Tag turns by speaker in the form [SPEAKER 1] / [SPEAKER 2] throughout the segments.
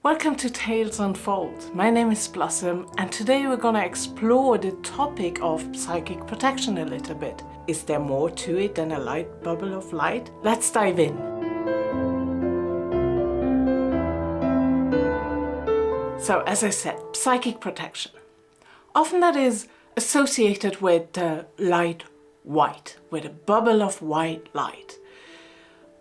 [SPEAKER 1] Welcome to Tales Unfold. My name is Blossom and today we're gonna explore the topic of psychic protection a little bit. Is there more to it than a light bubble of light? Let's dive in. So as I said, psychic protection. Often that is associated with the light white, with a bubble of white light.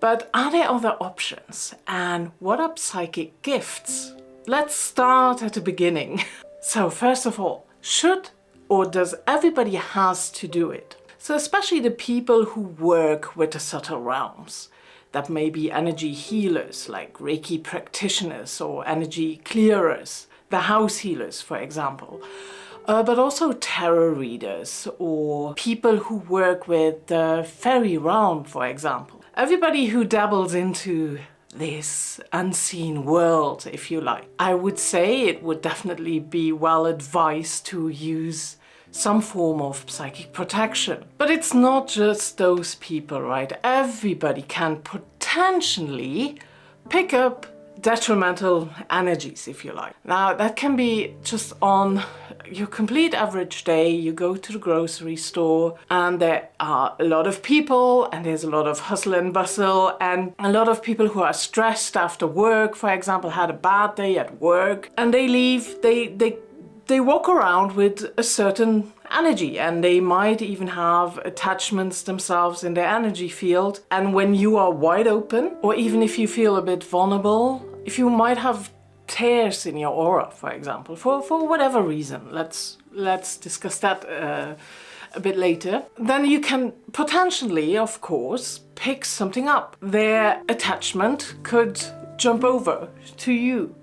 [SPEAKER 1] But are there other options? And what are psychic gifts? Let's start at the beginning. So first of all, should or does everybody has to do it? So especially the people who work with the subtle realms. That may be energy healers like Reiki practitioners or energy clearers, the house healers for example. But also tarot readers or people who work with the Faery realm, for example. Everybody who dabbles into this unseen world, if you like. I would say it would definitely be well advised to use some form of psychic protection. But it's not just those people, right? Everybody can potentially pick up detrimental energies, if you like. Now that can be just on your complete average day. You go to the grocery store and there are a lot of people and there's a lot of hustle and bustle and a lot of people who are stressed after work, for example, had a bad day at work, and they leave, they walk around with a certain energy and they might even have attachments themselves in their energy field. And when you are wide open, or even if you feel a bit vulnerable, if you might have tears in your aura, for example, for whatever reason, let's discuss that a bit later, then you can potentially, of course, pick something up. Their attachment could jump over to you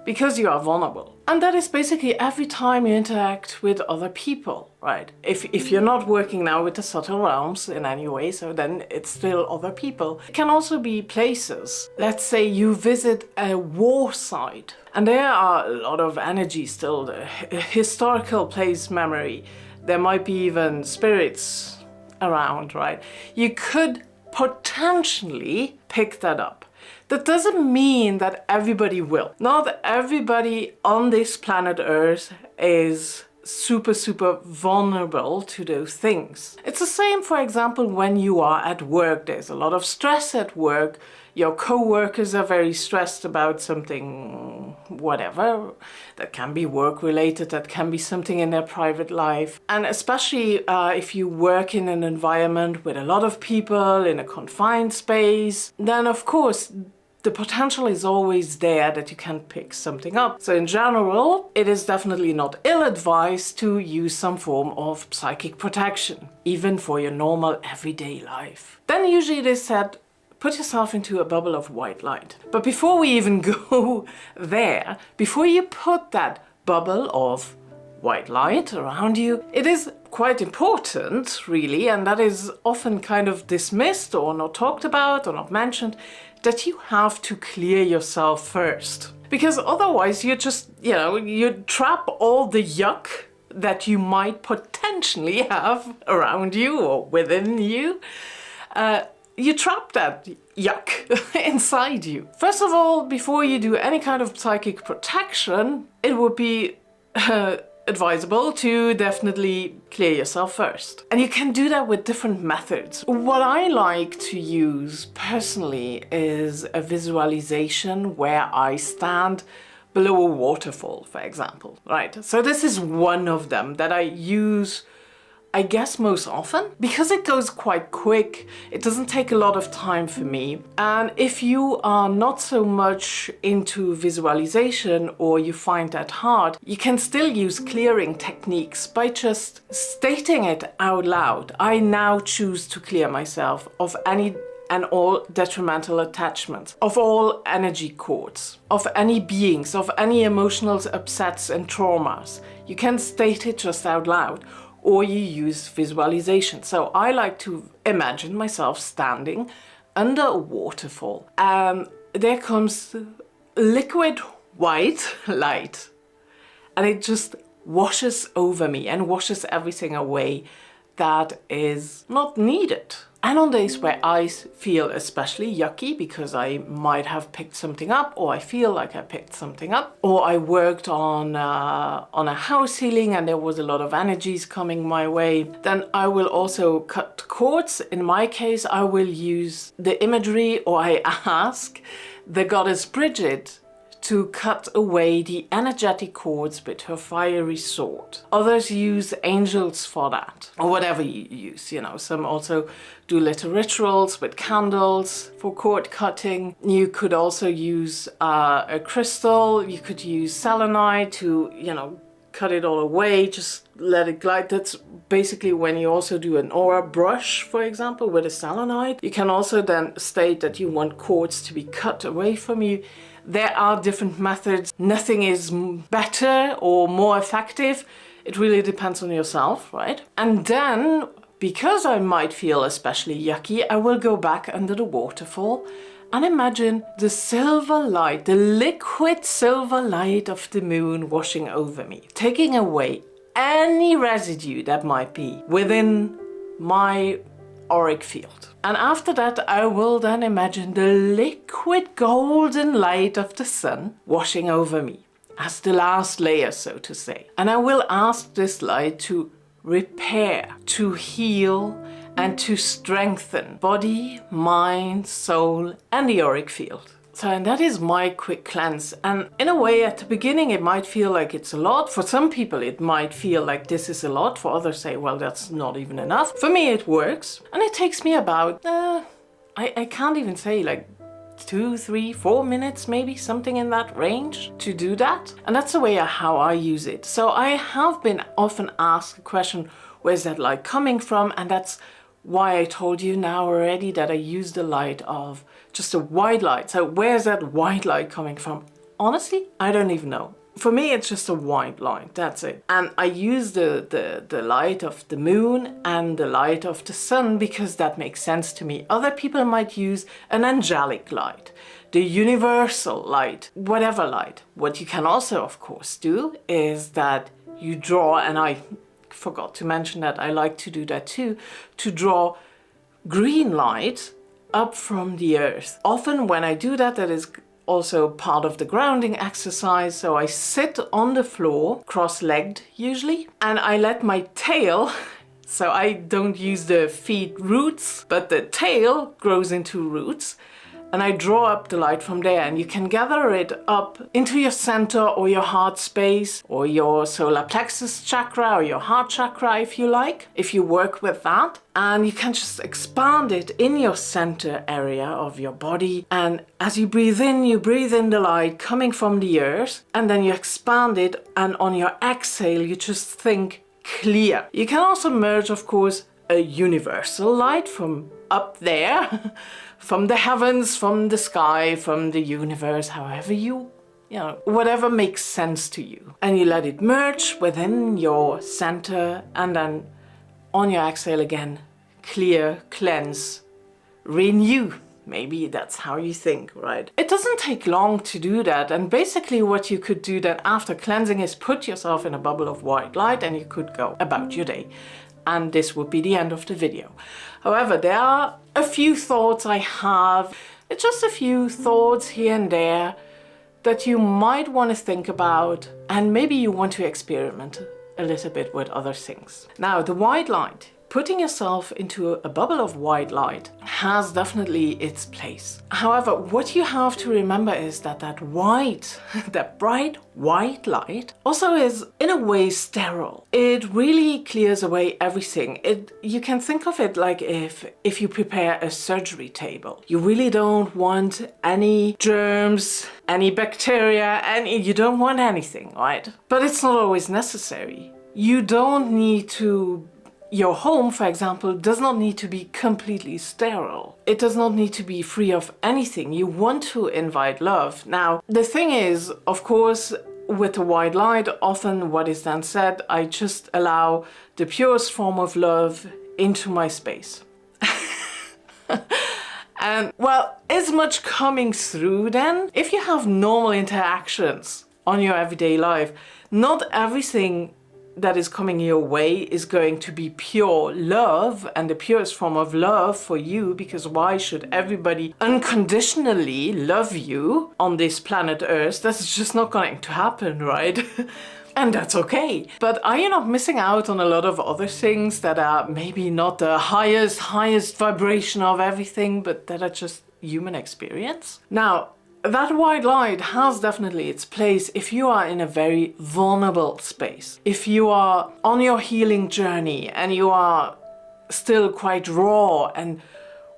[SPEAKER 1] because you are vulnerable. And that is basically every time you interact with other people, right? If you're not working now with the subtle realms in any way, so then it's still other people. It can also be places. Let's say you visit a war site and there are a lot of energy still, the historical place memory. There might be even spirits around, right? You could potentially pick that up. That doesn't mean that everybody will. Not everybody on this planet Earth is super vulnerable to those things. It's the same, for example, when you are at work. There's a lot of stress at work. Your co-workers are very stressed about something, whatever. That can be work related, that can be something in their private life. And especially if you work in an environment with a lot of people in a confined space, then of course the potential is always there that you can pick something up. So in general, it is definitely not ill-advised to use some form of psychic protection, even for your normal everyday life. Then usually it is said, put yourself into a bubble of white light. But before we even go there, before you put that bubble of white light around you, it is quite important, really, and that is often kind of dismissed or not talked about or not mentioned, that you have to clear yourself first. Because otherwise you just, you trap all the yuck that you might potentially have around you or within you. You trap that yuck inside you. First of all, before you do any kind of psychic protection, it would be advisable to definitely clear yourself first. And you can do that with different methods. What I like to use personally is a visualization where I stand below a waterfall, for example, right? So this is one of them that I use, I guess, most often because it goes quite quick. It doesn't take a lot of time for me. And if you are not so much into visualization or you find that hard, you can still use clearing techniques by just stating it out loud. I now choose to clear myself of any and all detrimental attachments, of all energy cords, of any beings, of any emotional upsets and traumas. You can state it just out loud. Or you use visualization. So I like to imagine myself standing under a waterfall and there comes liquid white light and it just washes over me and washes everything away that is not needed. And on days where I feel especially yucky because I might have picked something up, or I feel like I picked something up, or I worked on a house healing and there was a lot of energies coming my way, then I will also cut cords. In my case, I will use the imagery, or I ask the goddess Bridget to cut away the energetic cords with her fiery sword. Others use angels for that, or whatever you use, you know. Some also do little rituals with candles for cord cutting. You could also use a crystal. You could use selenite to, you know, cut it all away, just let it glide. That's basically when you also do an aura brush, for example, with a selenite. You can also then state that you want cords to be cut away from you. There are different methods. Nothing is better or more effective. It really depends on yourself, right? And then, because I might feel especially yucky, I will go back under the waterfall and imagine the silver light, the liquid silver light of the moon washing over me, taking away any residue that might be within my auric field. And after that, I will then imagine the liquid golden light of the sun washing over me as the last layer, so to say. And I will ask this light to repair, to heal, and to strengthen body, mind, soul, and the auric field. So, and that is my quick cleanse. And in a way, at the beginning, it might feel like it's a lot. For some people, it might feel like this is a lot. For others say, well, that's not even enough. For me, it works. And it takes me about, I can't even say like 2, 3, 4 minutes, maybe something in that range to do that. And that's the way how I use it. So I have been often asked the question, where's that light coming from? And that's why I told you now already that I use the light of just a white light. So where's that white light coming from? Honestly, I don't even know. For me, it's just a white light, that's it. And I use the light of the moon and the light of the sun because that makes sense to me. Other people might use an angelic light, the universal light, whatever light. What you can also, of course, do is that you draw, and I forgot to mention that I like to do that too, to draw green light up from the earth. Often when I do that, that is also part of the grounding exercise. So I sit on the floor, cross-legged usually, and I let my tail, so I don't use the feet roots, but the tail grows into roots. And I draw up the light from there, and you can gather it up into your center or your heart space or your solar plexus chakra or your heart chakra if you like, if you work with that. And you can just expand it in your center area of your body. And as you breathe in the light coming from the earth, and then you expand it, and on your exhale, you just think clear. You can also merge, of course, a universal light from up there, from the heavens, from the sky, from the universe, however you know, whatever makes sense to you. And you let it merge within your center, and then on your exhale again, clear, cleanse, renew. Maybe that's how you think, right? It doesn't take long to do that. And basically what you could do then after cleansing is put yourself in a bubble of white light, and you could go about your day. And this would be the end of the video. However, there are a few thoughts I have. It's just a few thoughts here and there that you might want to think about, and maybe you want to experiment a little bit with other things. Now, the white light, putting yourself into a bubble of white light has definitely its place. However, what you have to remember is that that bright white light also is in a way sterile. It really clears away everything. You can think of it like if you prepare a surgery table. You really don't want any germs, any bacteria, you don't want anything, right? But it's not always necessary. You don't need to. Your home, for example, does not need to be completely sterile. It does not need to be free of anything. You want to invite love. Now, the thing is, of course, with the white light, often what is then said, I just allow the purest form of love into my space. And, well, is much coming through then? If you have normal interactions on your everyday life, not everything that is coming your way is going to be pure love and the purest form of love for you, because why should everybody unconditionally love you on this planet Earth? That's just not going to happen, right? And that's okay. But are you not missing out on a lot of other things that are maybe not the highest vibration of everything, but that are just human experience? Now, that white light has definitely its place if you are in a very vulnerable space. If you are on your healing journey and you are still quite raw and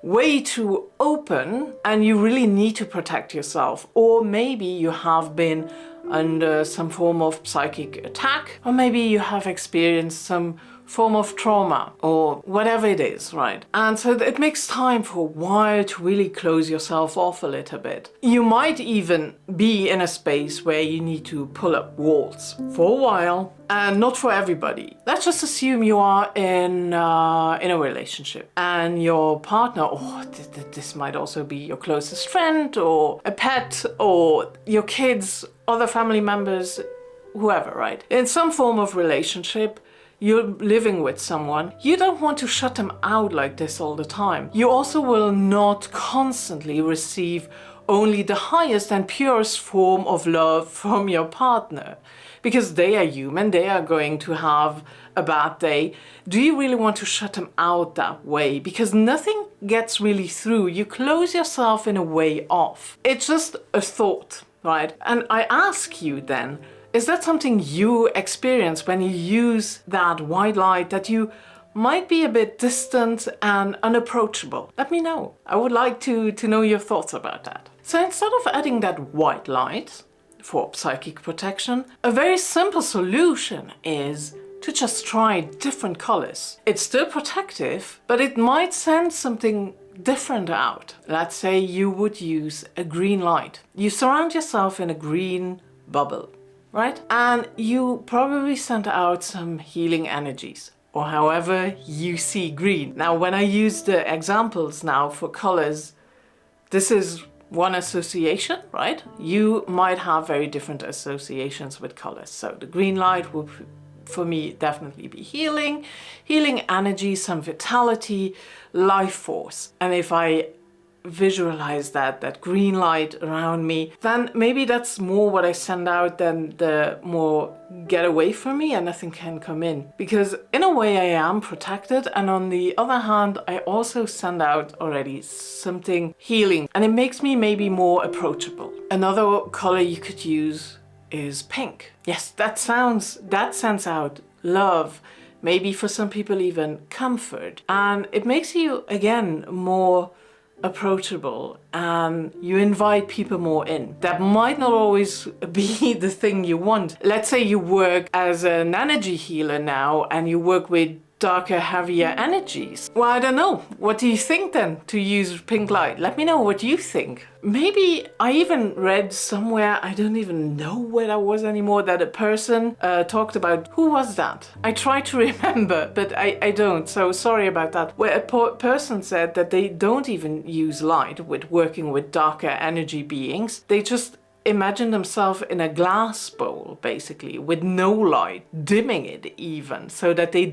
[SPEAKER 1] way too open and you really need to protect yourself, or maybe you have been under some form of psychic attack, or maybe you have experienced some form of trauma or whatever it is, right? And so it makes time for a while to really close yourself off a little bit. You might even be in a space where you need to pull up walls for a while, and not for everybody. Let's just assume you are in a relationship and your partner, or this might also be your closest friend or a pet or your kids, other family members, whoever, right? In some form of relationship, you're living with someone, you don't want to shut them out like this all the time. You also will not constantly receive only the highest and purest form of love from your partner, because they are human, they are going to have a bad day. Do you really want to shut them out that way? Because nothing gets really through. You close yourself in a way off. It's just a thought, right? And I ask you then, is that something you experience when you use that white light, that you might be a bit distant and unapproachable? Let me know. I would like to know your thoughts about that. So instead of adding that white light for psychic protection, a very simple solution is to just try different colors. It's still protective, but it might send something different out. Let's say you would use a green light. You surround yourself in a green bubble, right? And you probably send out some healing energies, or however you see green. Now, when I use the examples now for colors, this is one association, right? You might have very different associations with colors. So the green light will, for me, definitely be healing energy, some vitality, life force. And if I visualize that green light around me, then maybe that's more what I send out than the more get away from me and nothing can come in. Because in a way I am protected, and on the other hand I also send out already something healing, and it makes me maybe more approachable. Another color you could use is pink. Yes, that sends out love, maybe for some people even comfort, and it makes you again more approachable and you invite people more in. That might not always be the thing you want. Let's say you work as an energy healer now and you work with darker, heavier energies. Well, I don't know. What do you think then to use pink light? Let me know what you think. Maybe I even read somewhere, I don't even know where that was anymore, that a person talked about, who was that? I try to remember, but I don't, so sorry about that. Where a person said that they don't even use light with working with darker energy beings. They just imagine themselves in a glass bowl, basically, with no light, dimming it even, so that they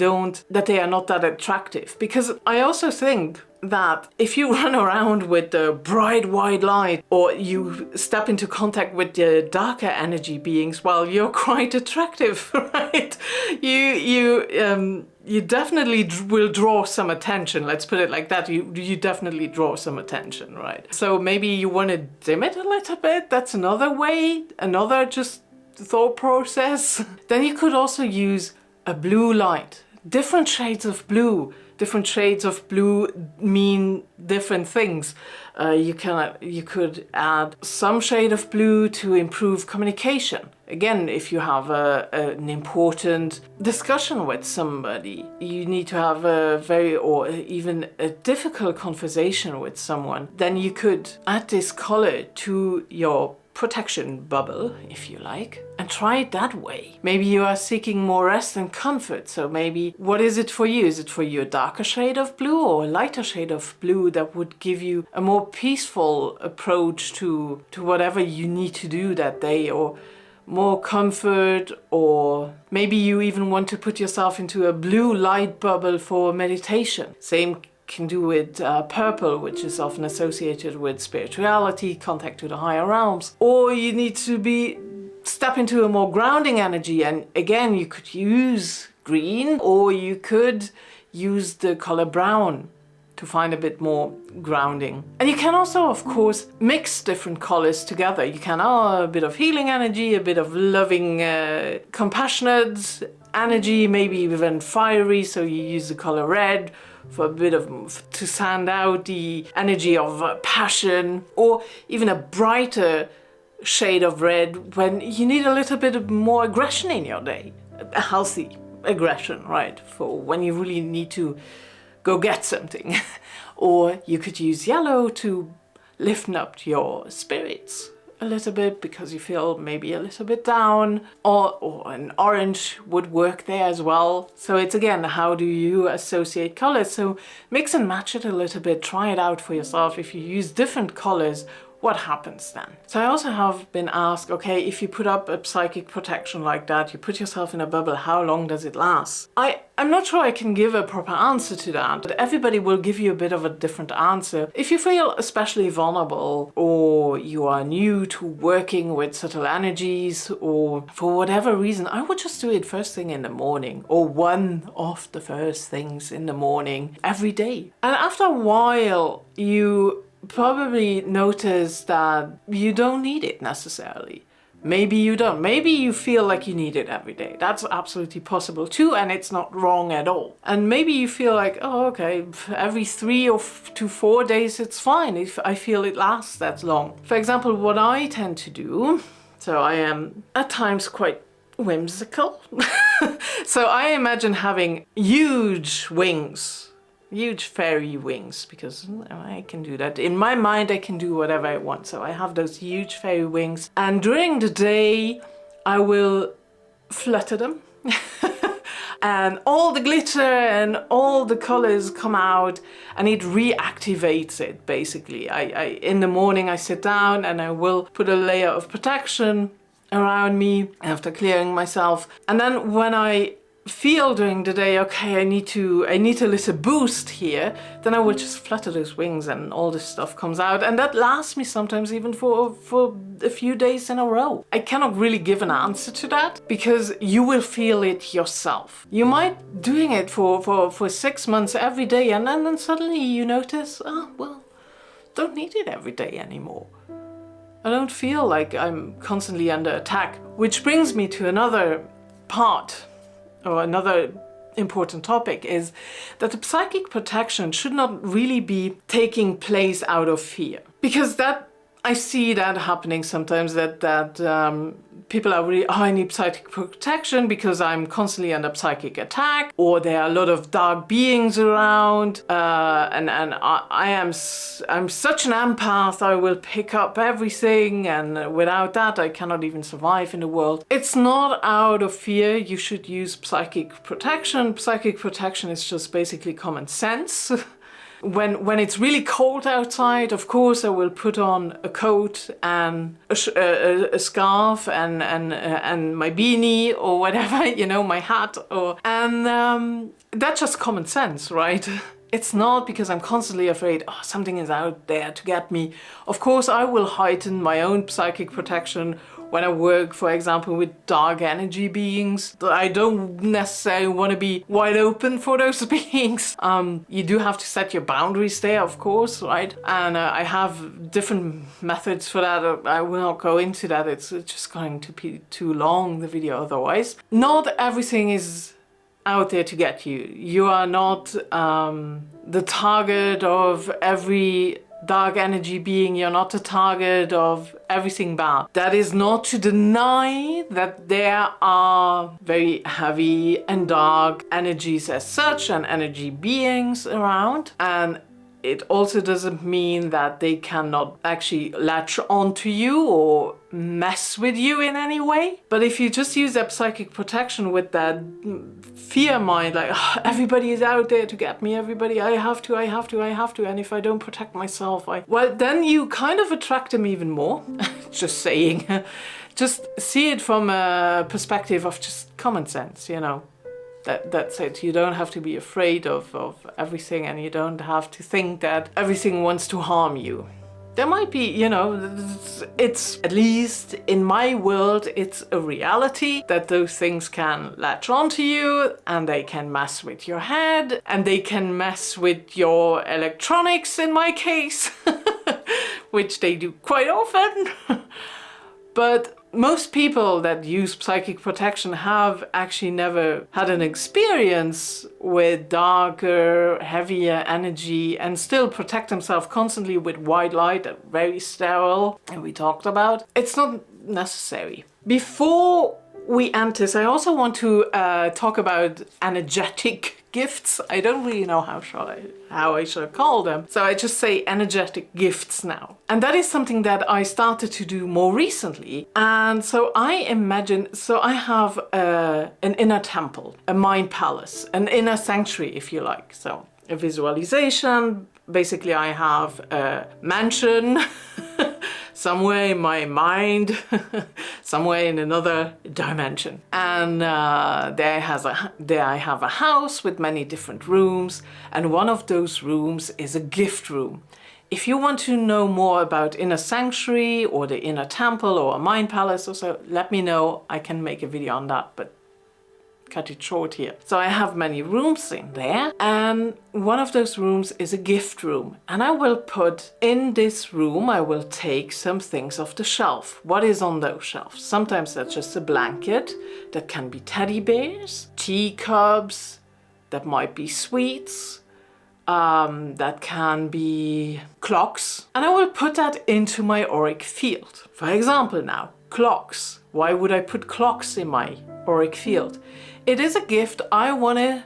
[SPEAKER 1] are not that attractive. Because I also think that if you run around with the bright white light, or you step into contact with the darker energy beings, well, you're quite attractive, right? You definitely will draw some attention. Let's put it like that. You definitely draw some attention, right? So maybe you want to dim it a little bit. That's another way, another just thought process. Then you could also use a blue light. Different shades of blue. Different shades of blue mean different things. You could add some shade of blue to improve communication. Again, if you have an important discussion with somebody, you need to have or even a difficult conversation with someone, then you could add this color to your protection bubble, if you like, and try it that way. Maybe you are seeking more rest and comfort, so maybe what is it for you? Is it for you a darker shade of blue or a lighter shade of blue that would give you a more peaceful approach to whatever you need to do that day? Or more comfort, or maybe you even want to put yourself into a blue light bubble for meditation. Same can do with purple, which is often associated with spirituality, contact to the higher realms. Or you need to step into a more grounding energy, and again you could use green, or you could use the color brown to find a bit more grounding. And you can also, of course, mix different colors together. You can a bit of healing energy, a bit of loving, compassionate energy, maybe even fiery, so you use the color red for a bit of, to sand out the energy of passion, or even a brighter shade of red when you need a little bit of more aggression in your day. A healthy aggression, right? For when you really need to go get something. Or you could use yellow to lift up your spirits a little bit because you feel maybe a little bit down, or an orange would work there as well. So it's again, how do you associate colors? So mix and match it a little bit, try it out for yourself. If you use different colors, what happens then? So I also have been asked, okay, if you put up a psychic protection like that, you put yourself in a bubble, how long does it last? I'm not sure I can give a proper answer to that, but everybody will give you a bit of a different answer. If you feel especially vulnerable, or you are new to working with subtle energies, or for whatever reason, I would just do it first thing in the morning, or one of the first things in the morning every day. And after a while, you probably notice that you don't need it necessarily. Maybe you don't. Maybe you feel like you need it every day. That's absolutely possible too, and it's not wrong at all. And maybe you feel like, oh, okay, every 3 to 4 days it's fine if I feel it lasts that long. For example, what I tend to do, so I am at times quite whimsical. So I imagine having huge wings. Huge fairy wings, because I can do that. In my mind, I can do whatever I want. So I have those huge fairy wings. And during the day, I will flutter them. And all the glitter and all the colors come out, and it reactivates it, basically. In the morning, I sit down and I will put a layer of protection around me after clearing myself. And then when I feel during the day, okay, I need a little boost here, then I will just flutter those wings and all this stuff comes out, and that lasts me sometimes even for a few days in a row. I cannot really give an answer to that, because you will feel it yourself. You might doing it for 6 months every day, and then suddenly you notice, oh, well, don't need it every day anymore. I don't feel like I'm constantly under attack. Which brings me to another part, or another important topic, is that the psychic protection should not really be taking place out of fear. Because I see that happening sometimes, that people are really, oh, I need psychic protection because I'm constantly under psychic attack, or there are a lot of dark beings around, and I'm such an empath, I will pick up everything, and without that I cannot even survive in the world. It's not out of fear you should use psychic protection. Psychic protection is just basically common sense. When it's really cold outside, of course, I will put on a coat and a scarf and my beanie or whatever, you know, my hat, and that's just common sense, right? It's not because I'm constantly afraid, oh, something is out there to get me. Of course, I will heighten my own psychic protection when I work, for example, with dark energy beings. I don't necessarily want to be wide open for those beings. You do have to set your boundaries there, of course, right? And I have different methods for that. I will not go into that. It's just going to be too long, the video, otherwise. Not everything is out there to get you. You are not the target of every dark energy being. You're not the target of everything bad. That is not to deny that there are very heavy and dark energies as such, and energy beings around, and it also doesn't mean that they cannot actually latch onto you or mess with you in any way. But if you just use that psychic protection with that fear mind, like, oh, everybody is out there to get me, everybody, I have to, and if I don't protect myself, well, then you kind of attract them even more. Just saying. just see it from a perspective of just common sense, you know. That's it. You don't have to be afraid of everything, and you don't have to think that everything wants to harm you. There might be, you know, it's at least in my world, it's a reality that those things can latch onto you and they can mess with your head and they can mess with your electronics in my case, which they do quite often. But most people that use psychic protection have actually never had an experience with darker, heavier energy and still protect themselves constantly with white light that very sterile, and we talked about. It's not necessary. Before we end this, I also want to talk about energetic gifts. I don't really know how I should call them. So I just say energetic gifts now. And that is something that I started to do more recently. And so I imagine, so I have an inner temple, a mind palace, an inner sanctuary, if you like. So a visualization. Basically, I have a mansion somewhere in my mind, somewhere in another dimension. And there I have a house with many different rooms, and one of those rooms is a gift room. If you want to know more about inner sanctuary or the inner temple or a mind palace or so, let me know. I can make a video on that, but cut it short here. So I have many rooms in there, and one of those rooms is a gift room. And I will put in this room, I will take some things off the shelf. What is on those shelves? Sometimes that's just a blanket, that can be teddy bears, teacups, that might be sweets, that can be clocks. And I will put that into my auric field. For example now, clocks. Why would I put clocks in my auric field? It is a gift I want to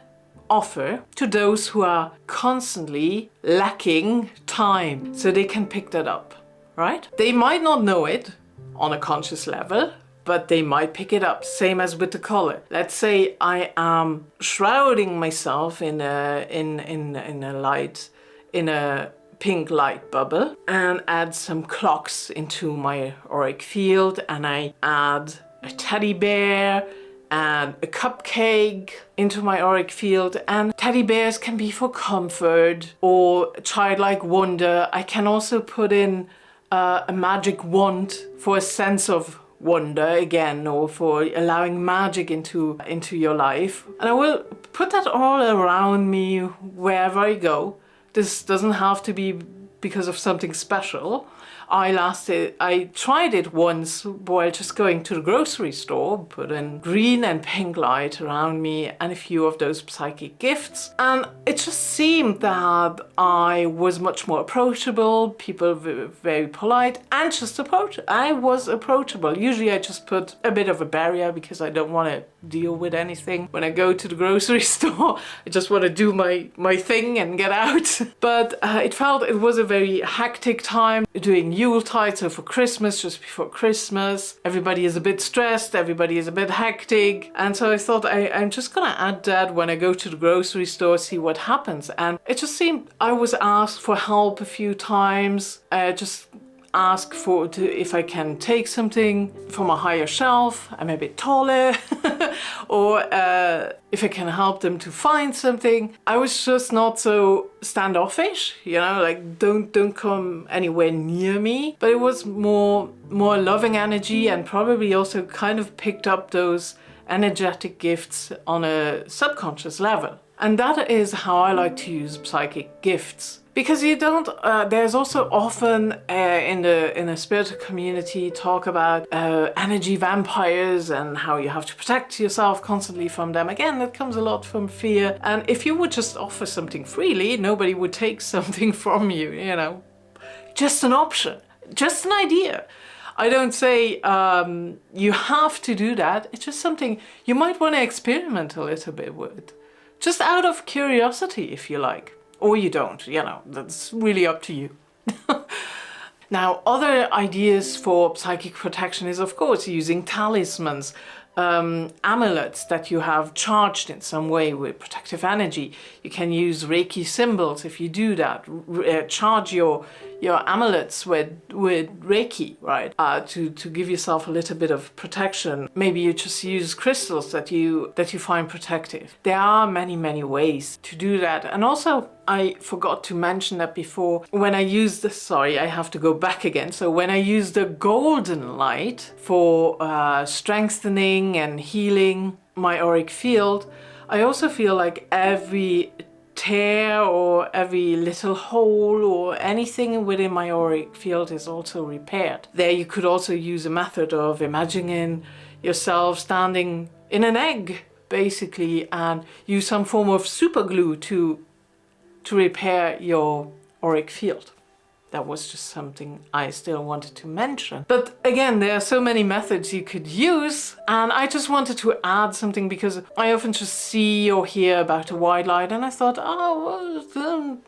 [SPEAKER 1] offer to those who are constantly lacking time, so they can pick that up, right? They might not know it on a conscious level, but they might pick it up. Same as with the color. Let's say I am shrouding myself in a pink light bubble and add some clocks into my auric field, and I add a teddy bear and a cupcake into my auric field. And teddy bears can be for comfort or childlike wonder. I can also put in a magic wand for a sense of wonder again, or for allowing magic into your life. And I will put that all around me wherever I go. This doesn't have to be because of something special. I tried it once while just going to the grocery store, put in green and pink light around me and a few of those psychic gifts. And it just seemed that I was much more approachable, people were very polite, and I was approachable. Usually I just put a bit of a barrier because I don't want to deal with anything. When I go to the grocery store, I just want to do my thing and get out. But it was a very hectic time doing Yuletide, so for Christmas, just before Christmas, everybody is a bit stressed, everybody is a bit hectic, and so I thought I'm just gonna add that when I go to the grocery store, see what happens. And it just seemed I was asked for help a few times, just ask if I can take something from a higher shelf. I'm a bit taller, or if I can help them to find something. I was just not so standoffish, you know, like don't come anywhere near me. But it was more loving energy, and probably also kind of picked up those energetic gifts on a subconscious level. And that is how I like to use psychic gifts. Because you don't, there's also often in the spiritual community talk about energy vampires and how you have to protect yourself constantly from them. Again, that comes a lot from fear. And if you would just offer something freely, nobody would take something from you, you know. Just an option, just an idea. I don't say you have to do that. It's just something you might want to experiment a little bit with. Just out of curiosity, if you like. Or you don't, you know, that's really up to you. Now, other ideas for psychic protection is, of course, using talismans, amulets that you have charged in some way with protective energy. You can use Reiki symbols if you do that. Charge your your amulets with Reiki, right? To give yourself a little bit of protection. Maybe you just use crystals that you find protective. There are many ways to do that. And also, I forgot to mention that before, when I use the, sorry, I have to go back again. So when I use the golden light for strengthening and healing my auric field, I also feel like every tear or every little hole or anything within my auric field is also repaired. There you could also use a method of imagining yourself standing in an egg, basically, and use some form of super glue to repair your auric field. That was just something I still wanted to mention. But again, there are so many methods you could use, and I just wanted to add something because I often just see or hear about a white light, and I thought, oh, well,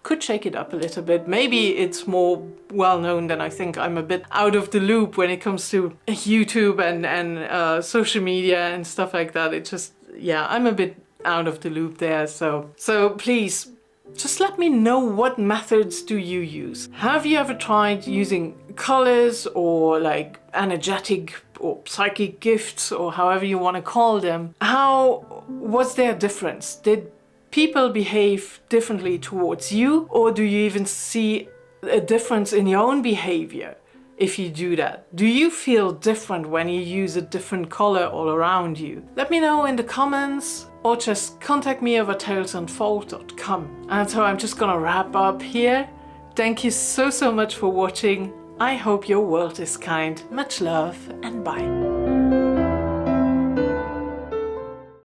[SPEAKER 1] could shake it up a little bit. Maybe it's more well known than I think. I'm a bit out of the loop when it comes to YouTube and social media and stuff like that. It just, yeah, I'm a bit out of the loop there. So please, just let me know, what methods do you use? Have you ever tried using colors or like energetic or psychic gifts or however you want to call them? How was there a difference? Did people behave differently towards you, or do you even see a difference in your own behavior if you do that? Do you feel different when you use a different color all around you? Let me know in the comments, or just contact me over talesandfold.com. And so I'm just gonna wrap up here. Thank you so much for watching. I hope your world is kind. Much love and bye.